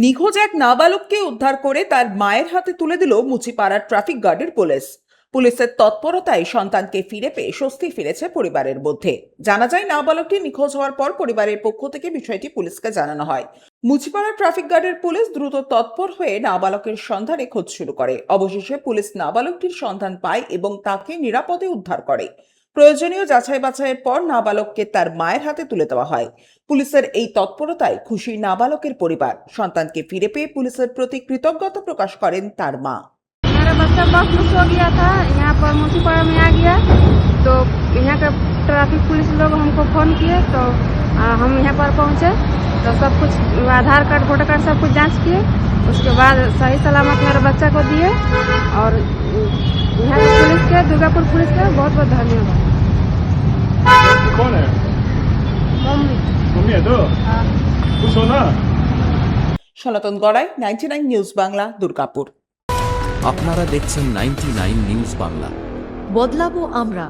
নিখোঁজ এক নাবালককে উদ্ধার করে তার মায়ের হাতে তুলে দিল মুচিপাড়ার ট্রাফিক গার্ডের পুলিশ। পুলিশের তৎপরতায় সন্তানকে ফিরে পেয়ে স্বস্তি ফিরেছে পরিবারের মধ্যে। জানা যায়, নাবালকটি নিখোঁজ হওয়ার পর পরিবারের পক্ষ থেকে বিষয়টি পুলিশকে জানানো হয়। মুচিপাড়া ট্রাফিক গার্ডের পুলিশ দ্রুত তৎপর হয়ে নাবালকের সন্ধানে খোঁজ শুরু করে। অবশেষে পুলিশ নাবালকটির সন্ধান পায় এবং তাকে নিরাপদে উদ্ধার করে। প্রয়োজনীয় যাচাই বাছাইয়ের পর নাবালককে তার মায়ের হাতে তুলে দেওয়া হয়। পুলিশের এই তৎপরতায় খুশি নাবালকের পরিবার। সন্তানকে ফিরে পেয়ে পুলিশের প্রতি কৃতজ্ঞতা প্রকাশ করেন তার মা। मेरा बच्चा बहुत खुश हो गया था। यहाँ पर मुंशीपाड़ा में आ गया तो यहाँ के ट्रैफिक पुलिस लोग हमको फ़ोन किए तो हम यहाँ पर पहुँचे तो सब कुछ आधार कार्ड वोटर कार्ड सब कुछ जांच किए। उसके बाद सही सलामत मेरे बच्चा को दिए और यहाँ के पुलिस के, दुर्गापुर पुलिस के बहुत बहुत धन्यवाद। कौन है? मम्मी मम्मी है तो खुश हो ना? সনাতন গড়াই, 99 নিউজ বাংলা, দুর্গাপুর। আপনারা দেখছেন 99 নিউজ বাংলা। বদলাবো আমরা।